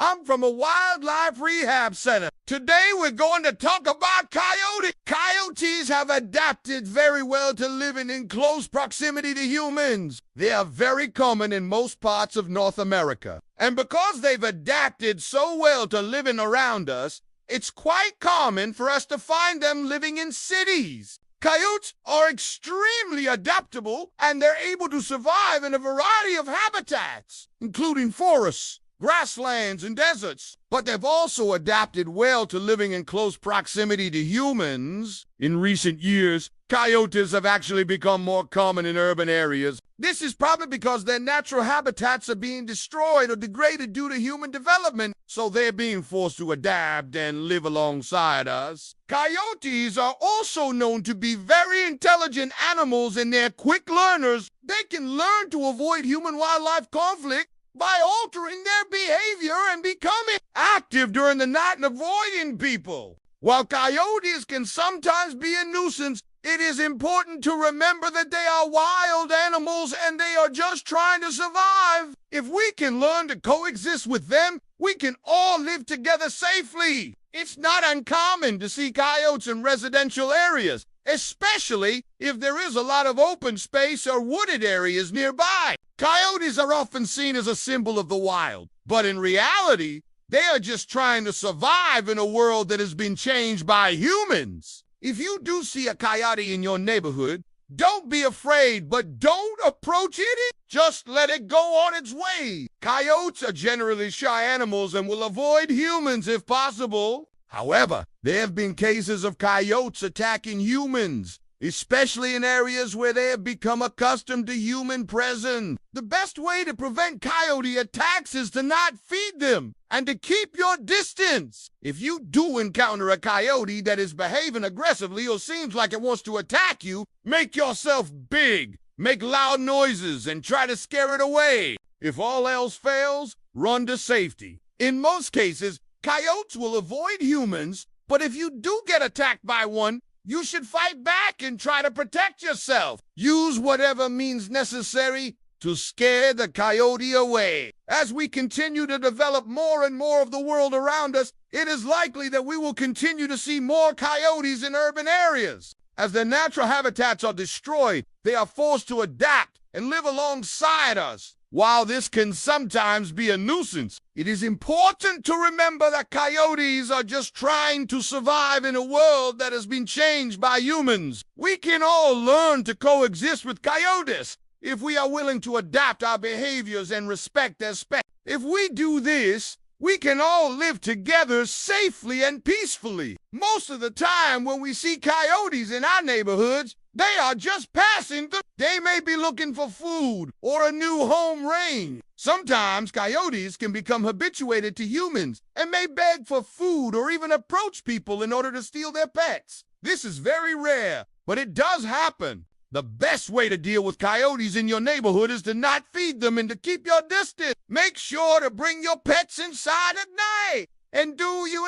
I'm from a wildlife rehab center. Today we're going to talk about coyotes. Coyotes have adapted very well to living in close proximity to humans. They are very common in most parts of North America. And because they've adapted so well to living around us, it's quite common for us to find them living in cities. Coyotes are extremely adaptable, and they're able to survive in a variety of habitats, including forests, grasslands, and deserts. But they've also adapted well to living in close proximity to humans. In recent years, coyotes have actually become more common in urban areas. This is probably because their natural habitats are being destroyed or degraded due to human development, so they're being forced to adapt and live alongside us. Coyotes are also known to be very intelligent animals, and they're quick learners. They can learn to avoid human-wildlife conflict by altering their behavior and becoming active during the night and avoiding people. While coyotes can sometimes be a nuisance, it is important to remember that they are wild animals and they are just trying to survive. If we can learn to coexist with them, we can all live together safely. It's not uncommon to see coyotes in residential areas, especially if there is a lot of open space or wooded areas nearby. Coyotes are often seen as a symbol of the wild, but in reality, they are just trying to survive in a world that has been changed by humans. If you do see a coyote in your neighborhood, don't be afraid, but don't approach it. Just let it go on its way. Coyotes are generally shy animals and will avoid humans if possible. However, there have been cases of coyotes attacking humans, especially in areas where they have become accustomed to human presence. The best way to prevent coyote attacks is to not feed them and to keep your distance. If you do encounter a coyote that is behaving aggressively or seems like it wants to attack you, make yourself big, make loud noises, and try to scare it away. If all else fails, run to safety. In most cases, coyotes will avoid humans, but if you do get attacked by one, you should fight back and try to protect yourself. Use whatever means necessary to scare the coyote away. As we continue to develop more and more of the world around us, it is likely that we will continue to see more coyotes in urban areas. As their natural habitats are destroyed, they are forced to adapt and live alongside us. While this can sometimes be a nuisance, it is important to remember that coyotes are just trying to survive in a world that has been changed by humans. We can all learn to coexist with coyotes if we are willing to adapt our behaviors and respect their space. If we do this, we can all live together safely and peacefully. Most of the time when we see coyotes in our neighborhoods, they are just passing through. They may be looking for food or a new home range. Sometimes coyotes can become habituated to humans and may beg for food or even approach people in order to steal their pets. This is very rare, but it does happen. The best way to deal with coyotes in your neighborhood is to not feed them and to keep your distance. Make sure to bring your pets inside at night. And do you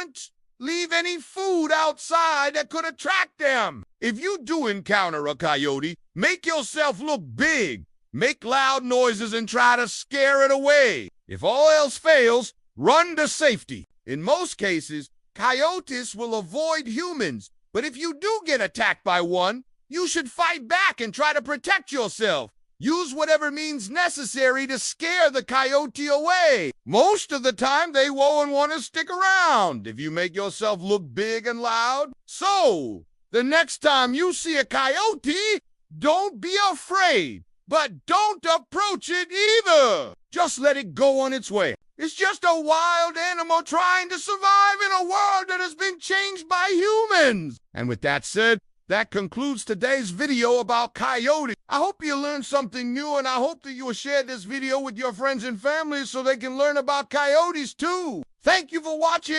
leave any food outside that could attract them. If you do encounter a coyote, make yourself look big. Make loud noises and try to scare it away. If all else fails, run to safety. In most cases, coyotes will avoid humans. But if you do get attacked by one, you should fight back and try to protect yourself. Use whatever means necessary to scare the coyote away. Most of the time, they won't want to stick around if you make yourself look big and loud. So, the next time you see a coyote, don't be afraid, but don't approach it either. Just let it go on its way. It's just a wild animal trying to survive in a world that has been changed by humans. And with that said, that concludes today's video about coyotes. I hope you learned something new, and I hope that you will share this video with your friends and family so they can learn about coyotes too. Thank you for watching.